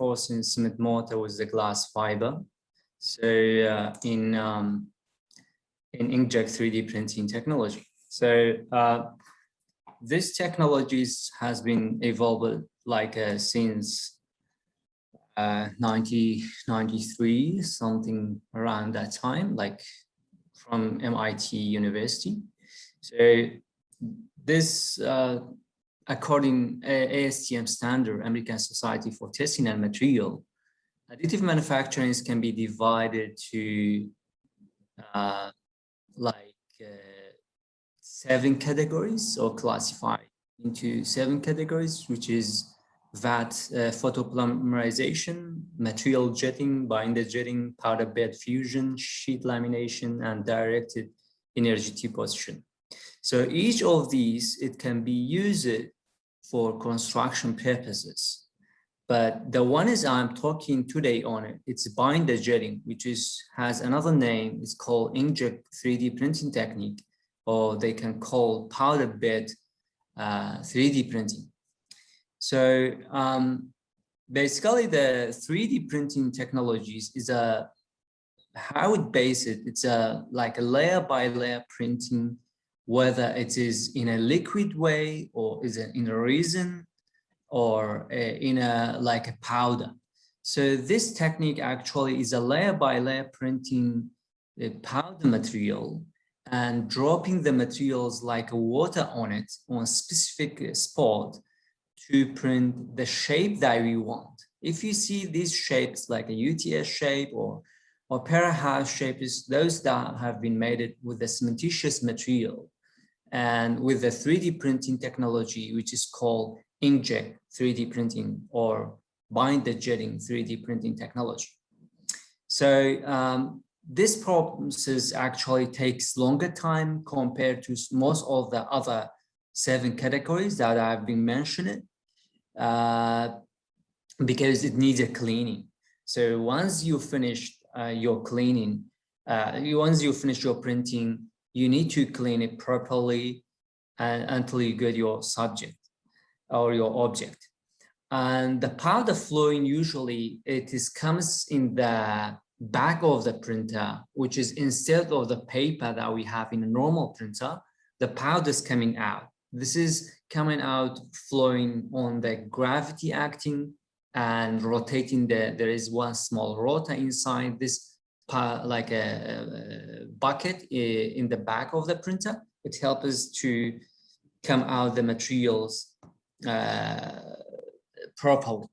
reinforcing cement mortar with the glass fiber. So in inkjet 3D printing technology. So this technologies has been evolved like since 1993, something around that time, like from MIT University. So this, according ASTM standard, American Society for Testing and Material, additive manufacturing can be divided to 7 categories, or classified into 7 categories, which is VAT, photopolymerization, material jetting, binder jetting, powder bed fusion, sheet lamination, and directed energy deposition. So each of these, it can be used for construction purposes. But the one is I'm talking today on it, it's binder jetting, which has another name. It's called inkjet 3D printing technique, or they can call powder bed 3D printing. So basically the 3D printing technologies is how I would base it. It's like a layer by layer printing, whether it is in a liquid way, or is it in a resin, or in like a powder. So this technique actually is a layer by layer printing the powder material and dropping the materials like a water on it on a specific spot to print the shape that we want. If you see these shapes like a UTS shape or para-house shapes, those that have been made with the cementitious material and with the 3D printing technology, which is called inkjet 3D printing or binder jetting 3D printing technology. So this process actually takes longer time compared to most of the other 7 categories that I've been mentioning, because it needs a cleaning. So once you finish your cleaning, once you finish your printing, you need to clean it properly until you get your subject or your object. And the powder flowing, usually comes in the back of the printer, which is instead of the paper that we have in a normal printer, the powder is coming out. This is coming out flowing on the gravity acting and rotating. There is one small rotor inside this, like a bucket in the back of the printer. It helps us to come out the materials properly.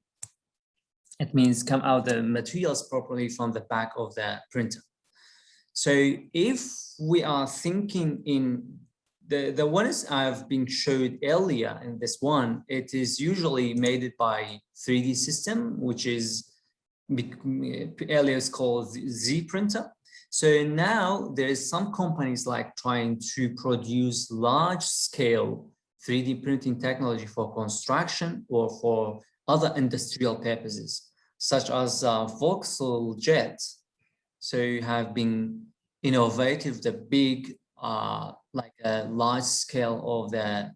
It means come out the materials properly from the back of the printer. So if we are thinking in the ones I've been showed earlier in this one, it is usually made by 3D system, which is earlier is called Z printer. So now there is some companies like trying to produce large scale 3D printing technology for construction or for other industrial purposes, such as Vauxhall jets. So you have been innovative, the big, like a large scale of the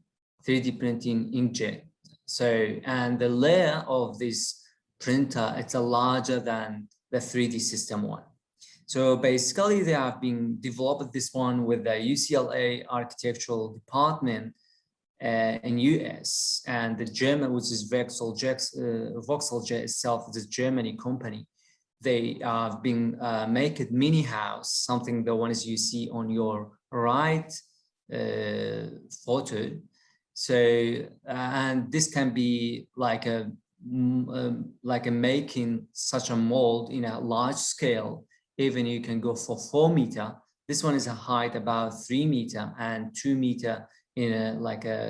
3D printing inkjet. So, and the layer of this printer, it's a larger than the 3D system one. So basically they have been developed this one with the UCLA architectural department in US, and the German, which is Vauxhall Jet itself, is a Germany company. They have been making mini house, something the ones you see on your right photo. So and this can be like a making such a mold in a large scale. Even you can go for 4 meter. This one is a height about 3 meter and 2 meter in a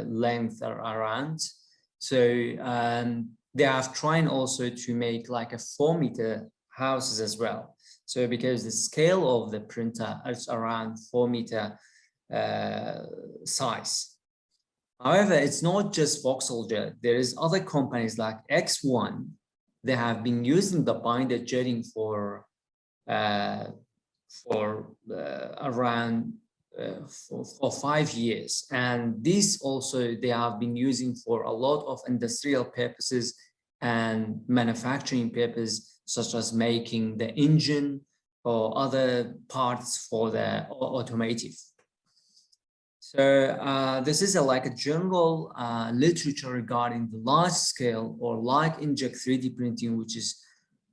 length around. So they are trying also to make like a 4 meter houses as well. So because the scale of the printer is around 4 meter size. However, it's not just Vauxhall Jet. There is other companies like X1. They have been using the binder jetting for around for 5 years, and this also they have been using for a lot of industrial purposes and manufacturing purpose, such as making the engine or other parts for the automotive. So this is like a general literature regarding the large scale or light inkjet 3D printing, which is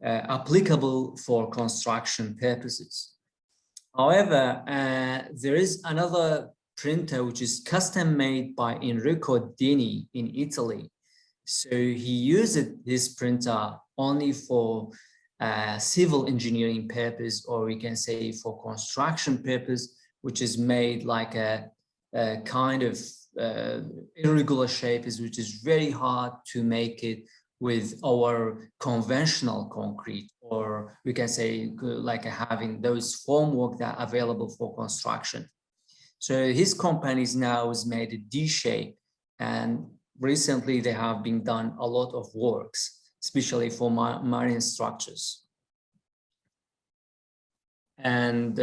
applicable for construction purposes. However, there is another printer which is custom made by Enrico Dini in Italy. So he used this printer only for civil engineering purpose, or we can say for construction purpose, which is made like a kind of irregular shapes, which is very hard to make it with our conventional concrete, or we can say like having those formwork that are available for construction. So his companies now has made a D shape, and recently they have been done a lot of works, especially for marine structures. And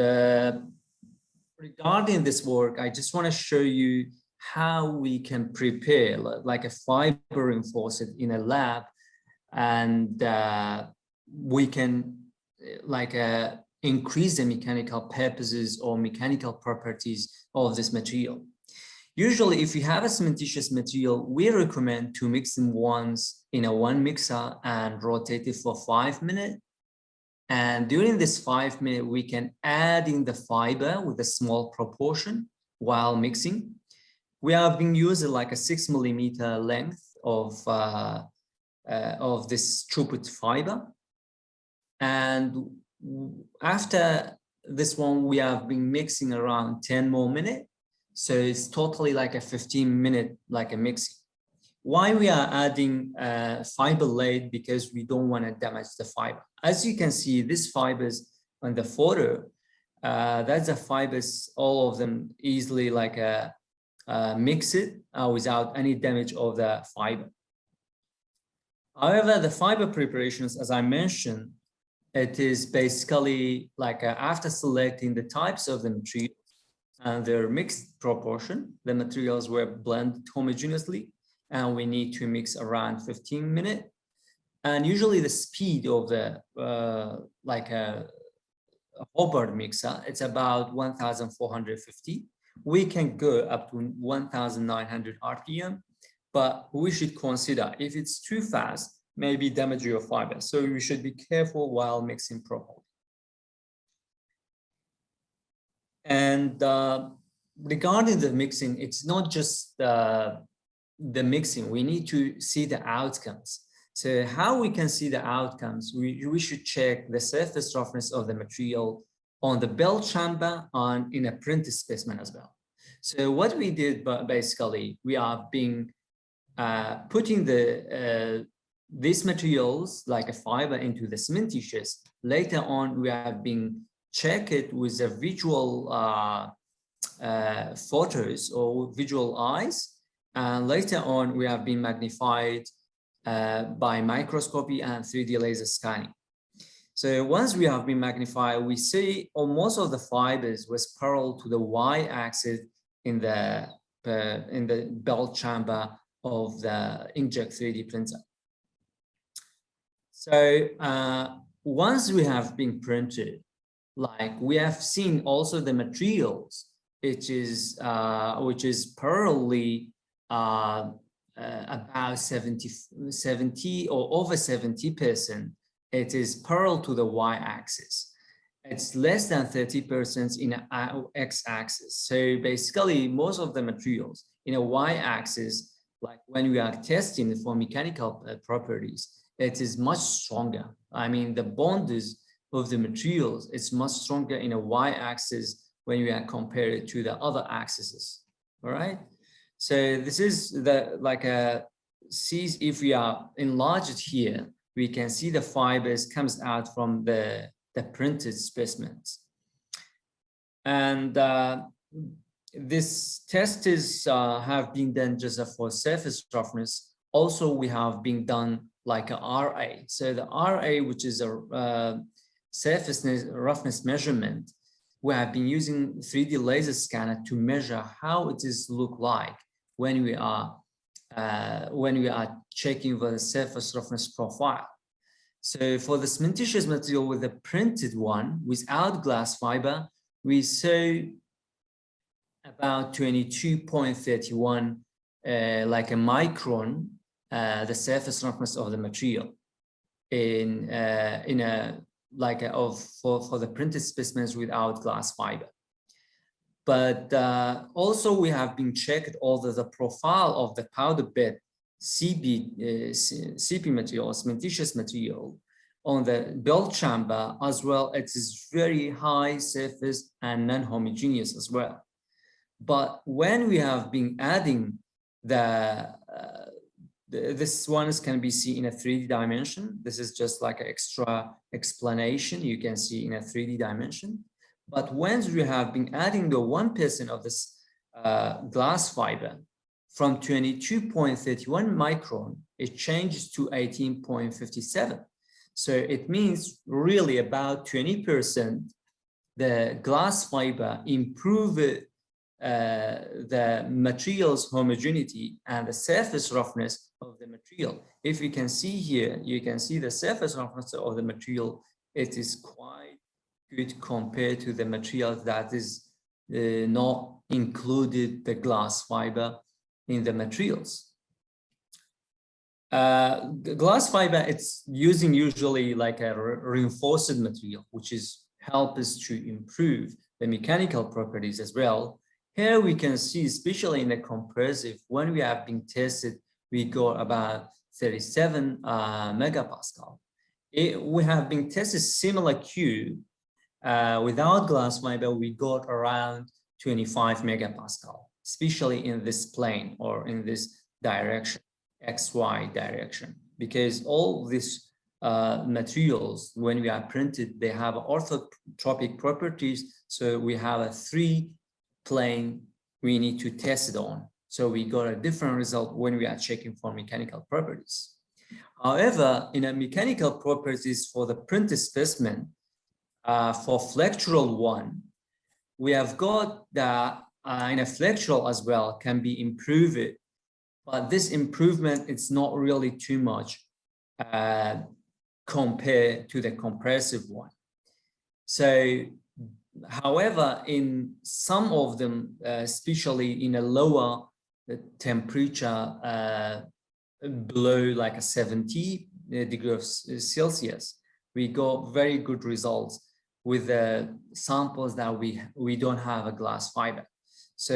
regarding this work, I just want to show you how we can prepare like a fiber reinforced in a lab, and we can like increase the mechanical purposes or mechanical properties of this material. Usually, if you have a cementitious material, we recommend to mix them once in a one mixer and rotate it for 5 minutes. And during this 5 minutes, we can add in the fiber with a small proportion while mixing. We have been using like a 6 millimeter length of this throughput fiber. And after this one, we have been mixing around 10 more minutes. So it's totally like a 15-minute like a mixing. Why we are adding fiber late? Because we don't want to damage the fiber. As you can see, these fibers on the photo, that's the fibers, all of them easily like mix it without any damage of the fiber. However, the fiber preparations, as I mentioned, it is basically like after selecting the types of the materials and their mixed proportion, the materials were blended homogeneously, and we need to mix around 15 minutes. And usually the speed of the like a Hobart mixer, it's about 1,450. We can go up to 1,900 RPM, but we should consider if it's too fast, maybe damage your fiber. So we should be careful while mixing properly. And regarding the mixing, it's not just the mixing, we need to see the outcomes. So how we can see the outcomes, we should check the surface roughness of the material on the belt chamber and in a printed specimen as well. So what we did basically, we are being putting these materials like a fiber into the cementitious. Later on, we have been check it with the visual photos or visual eyes. And later on, we have been magnified by microscopy and 3D laser scanning. So once we have been magnified, we see almost of the fibers was parallel to the y-axis in the belt chamber of the inkjet 3D printer. So once we have been printed, like we have seen also the materials, which is parallelly about 70 or over 70%. It is parallel to the y-axis. It's less than 30% in x-axis. So basically, most of the materials in a y-axis, like when we are testing for mechanical properties, it is much stronger. I mean, the bonds of the materials is much stronger in a y-axis when we are compared to the other axes. All right. So this is the like sees if we are enlarged here, we can see the fibers comes out from the printed specimens. And this test is have been done just for surface roughness. Also, we have been done like a RA. So the RA, which is a surface roughness measurement, we have been using 3D laser scanner to measure how it is look like when we are when we are checking the surface roughness profile. So for the cementitious material with the printed one without glass fiber, we saw about 22.31 like a micron, the surface roughness of the material for the printed specimens without glass fiber. But also we have been checked although the profile of the powder bed CP material, cementitious material on the belt chamber as well. It is very high surface and non-homogeneous as well. But when we have been adding this one can be seen in a 3D dimension. This is just like an extra explanation. You can see in a 3D dimension. But once we have been adding the 1% of this glass fiber from 22.31 micron, it changes to 18.57. So it means really about 20% the glass fiber improve the material's homogeneity and the surface roughness of the material. If you can see here, you can see the surface roughness of the material. It is quite good compared to the material that is not included the glass fiber in the materials. The glass fiber, it's using usually like a reinforced material, which is help us to improve the mechanical properties as well. Here we can see, especially in the compressive, when we have been tested, we got about 37 megapascal. We have been tested similar Q without glass fiber, we got around 25 megapascal, especially in this plane or in this direction, XY direction, because all these materials, when we are printed, they have orthotropic properties. So we have a 3 plane we need to test it on. So we got a different result when we are checking for mechanical properties. However, in a mechanical properties for the printed specimen, for flexural one, we have got that in a flexural as well can be improved, but this improvement it's not really too much compared to the compressive one. So however, in some of them, especially in a lower temperature below like a 70 degrees Celsius, we got very good results with the samples that we don't have a glass fiber. So,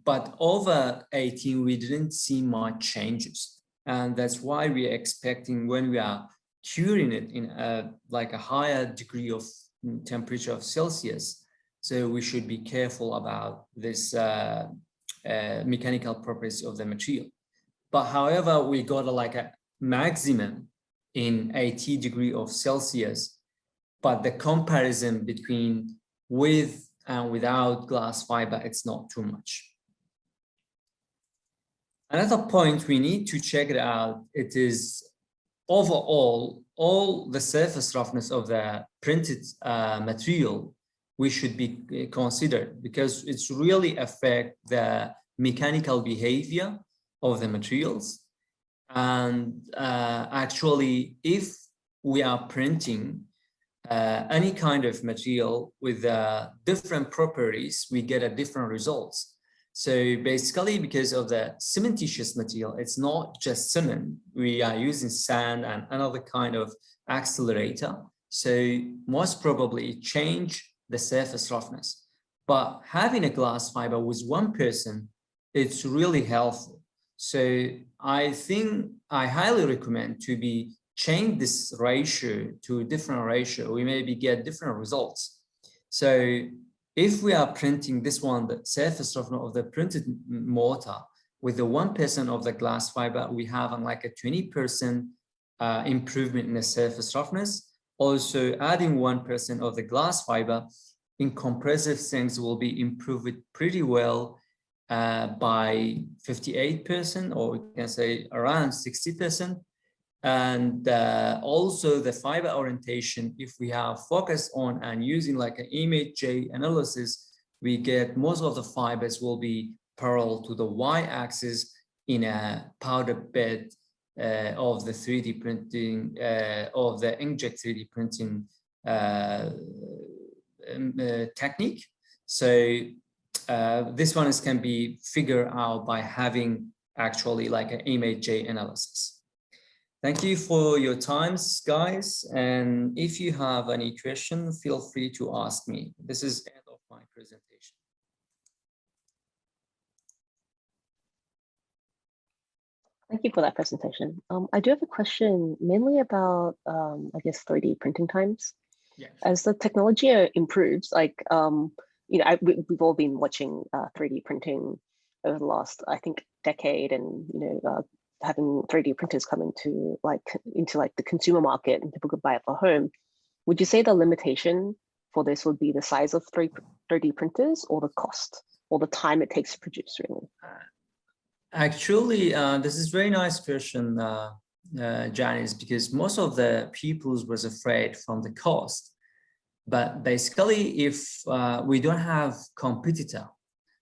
but over 18, we didn't see much changes. And that's why we are expecting when we are curing it in like a higher degree of temperature of Celsius. So we should be careful about this mechanical properties of the material. But however, we got like a maximum in 80 degrees of Celsius, but the comparison between with and without glass fiber, it's not too much. Another point we need to check it out, it is overall, all the surface roughness of the printed material, we should be considered because it's really affect the mechanical behavior of the materials. And actually, if we are printing any kind of material with different properties, we get a different results. So basically, because of the cementitious material, it's not just cement. We are using sand and another kind of accelerator. So most probably change the surface roughness. But having a glass fiber with 1%, it's really helpful. So I think I highly recommend to be change this ratio to a different ratio. We maybe get different results. So if we are printing this one, the surface roughness of the printed mortar with the 1% of the glass fiber, we have like a 20% improvement in the surface roughness. Also adding 1% of the glass fiber in compressive things will be improved pretty well by 58%, or we can say around 60%. And also the fiber orientation, if we have focused on and using like an image analysis, we get most of the fibers will be parallel to the y-axis in a powder bed of the 3D printing, of the inkjet 3D printing technique. So this one can be figured out by having actually like an image analysis. Thank you for your times, guys. And if you have any question, feel free to ask me. This is the end of my presentation. Thank you for that presentation. I do have a question mainly about, I guess, 3D printing times. Yes. As the technology improves, like, you know, we've all been watching 3D printing over the last, I think, decade, and you know, having 3D printers come into the consumer market and people could buy it for home. Would you say the limitation for this would be the size of 3D printers, or the cost, or the time it takes to produce, really? Actually, this is very nice question, Janice, because most of the people was afraid from the cost. But basically, if we don't have competitor,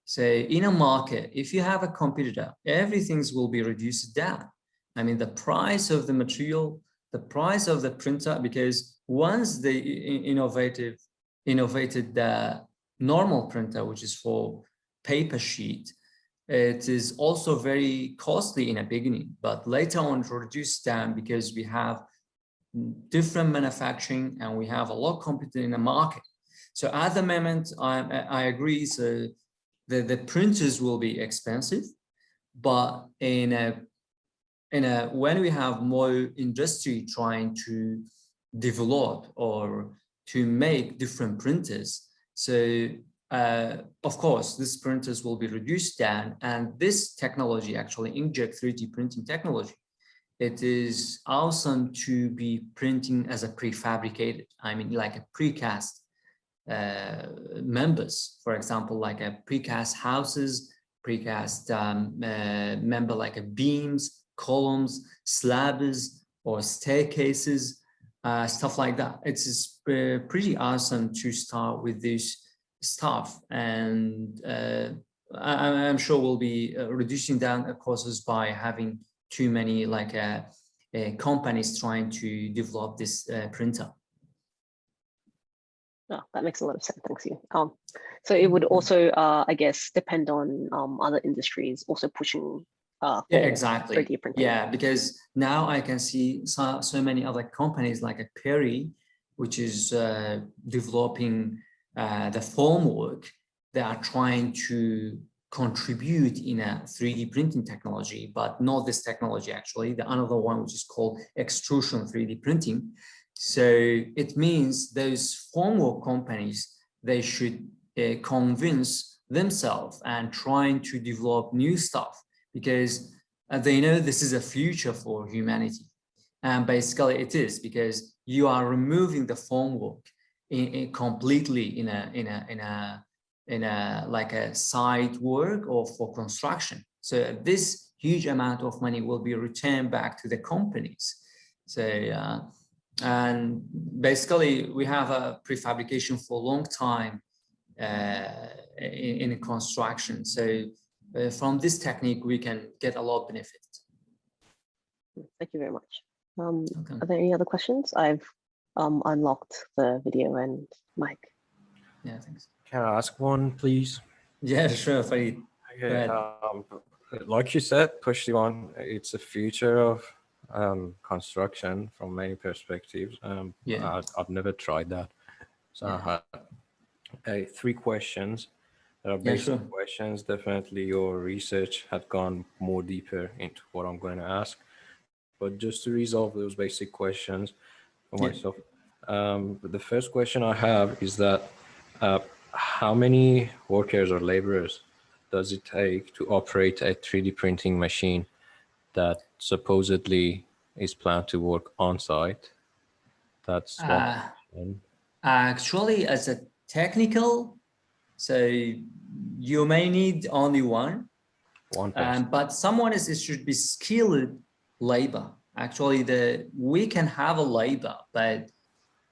so in a market, if you have a competitor, everything will be reduced down. I mean, the price of the material, the price of the printer, because once they innovated the normal printer, which is for paper sheet, it is also very costly in the beginning, but later on it reduced down because we have different manufacturing and we have a lot of competition in the market. So at the moment, I agree. So the printers will be expensive, but when we have more industry trying to develop or to make different printers, so of course, these printers will be reduced down, and this technology, actually inkjet 3D printing technology, it is awesome to be printing as a prefabricated, I mean, like a precast members, for example, like a precast houses, precast member like a beams, columns, slabs, or staircases, stuff like that. It's pretty awesome to start with this stuff, and I'm sure we'll be reducing down the costs by having too many like companies trying to develop this printer. Oh, that makes a lot of sense. Thanks you. So it would also, I guess, depend on other industries also pushing yeah, exactly. 3D printing. Yeah, because now I can see so many other companies like a Perry, which is developing the formwork. They are trying to contribute in a 3D printing technology, but not this technology actually. The another one, which is called extrusion 3D printing. So it means those formwork companies, they should convince themselves and trying to develop new stuff, because they know this is a future for humanity. And basically it is, because you are removing the formwork completely in a like a site work or for construction. So this huge amount of money will be returned back to the companies. So and basically we have a prefabrication for a long time in construction. So from this technique, we can get a lot of benefit. Thank you very much. Okay. Are there any other questions? I've unlocked the video and mic. Yeah, thanks. Can I ask one, please? Yeah, sure, Farid. Okay, like you said, Pshtiwan, it's a future of construction from many perspectives. Yeah. I've never tried that. So yeah. I had 3 questions that are basic questions. Definitely your research had gone more deeper into what I'm going to ask. But just to resolve those basic questions for myself, the first question I have is that how many workers or laborers does it take to operate a 3D printing machine that supposedly is planned to work on site? That's one question. Actually, as a technical, so you may need only one person. But someone it should be skilled labor. Actually, we can have a labor, but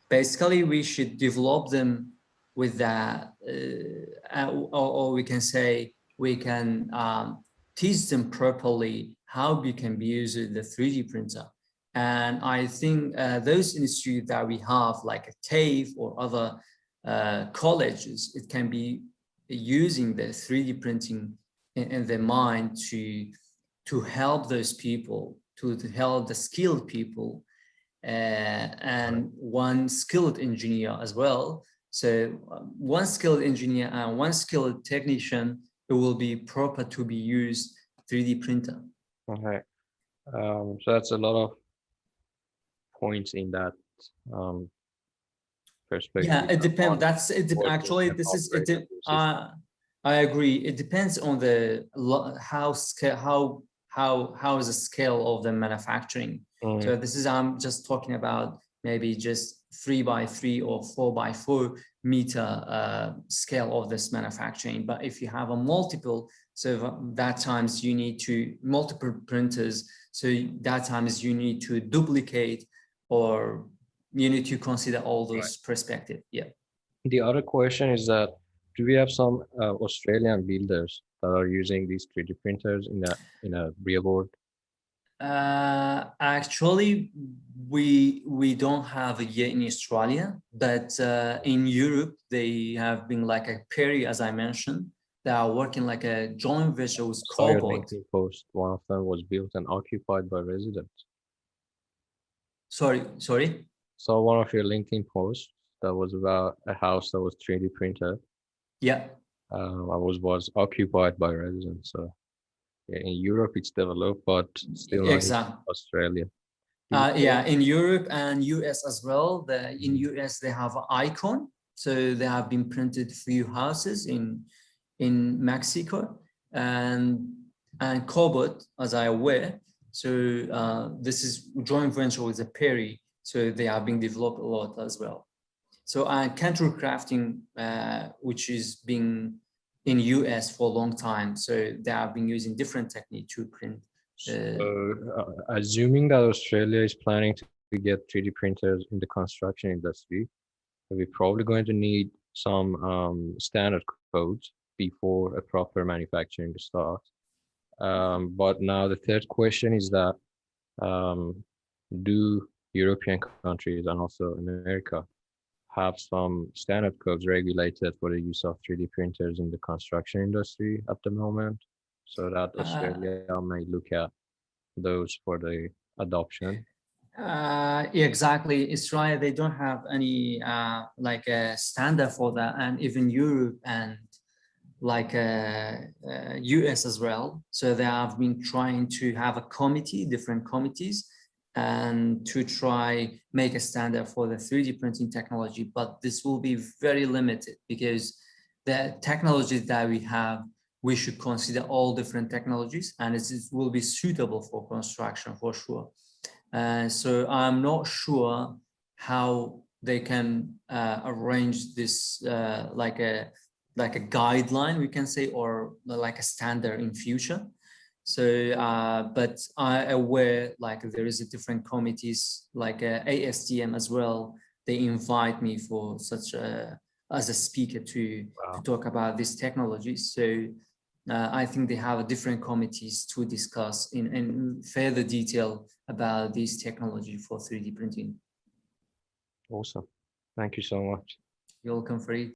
basically we should develop them with that, or we can say we can teach them properly how we can be using the 3D printer. And I think those institutes that we have, like a TAFE or other colleges, it can be using the 3D printing in their mind to help those people, to help the skilled people, and one skilled engineer as well. So one skilled engineer and one skilled technician, it will be proper to be used 3D printer. Okay. So that's a lot of points in that perspective. Yeah, it depends. That's it. Working Actually, and this is it. operating the system. I agree. It depends on the how is the scale of the manufacturing. So this is I'm just talking about maybe just 3x3 or 4x4 meter scale of this manufacturing. But if you have a multiple, so that times you need to multiple printers. So that times you need to duplicate, or you need to consider all those perspectives. Yeah. The other question is that, do we have some Australian builders that are using these 3D printers in a real world? Actually, we don't have it yet in Australia, but in Europe they have been like a Perry, as I mentioned. They are working like a joint venture with Cobalt. LinkedIn post, one of them was built and occupied by residents. Sorry. So one of your LinkedIn posts that was about a house that was 3D printed. Yeah. Was occupied by residents. So yeah, in Europe it's developed, but still not in Australia. Yeah, in Europe and US as well. In US they have Icon, so they have been printed few houses in Mexico, and Cobalt, as I aware. So this is joint venture with the Perry, so they have been developed a lot as well. So contour crafting, which is being in US for a long time, so they have been using different technique to print. Assuming that Australia is planning to get 3D printers in the construction industry, we're probably going to need some standard codes before a proper manufacturing starts. But now the third question is that, do European countries and also America have some standard codes regulated for the use of 3D printers in the construction industry at the moment, so that Australia may look at those for the adoption? Exactly. Australia, they don't have any like a standard for that, and even Europe and like US as well. So they have been trying to have a committee, different committees, and to try make a standard for the 3D printing technology. But this will be very limited because the technologies that we have, we should consider all different technologies, and it will be suitable for construction for sure. So I'm not sure how they can arrange this like a guideline, we can say, or like a standard in future. So, but I'm aware like there is a different committees like ASTM as well. They invite me for such as a speaker to talk about this technology. So I think they have different committees to discuss in further detail about this technology for 3D printing. Awesome. Thank you so much. You're welcome, Fareed.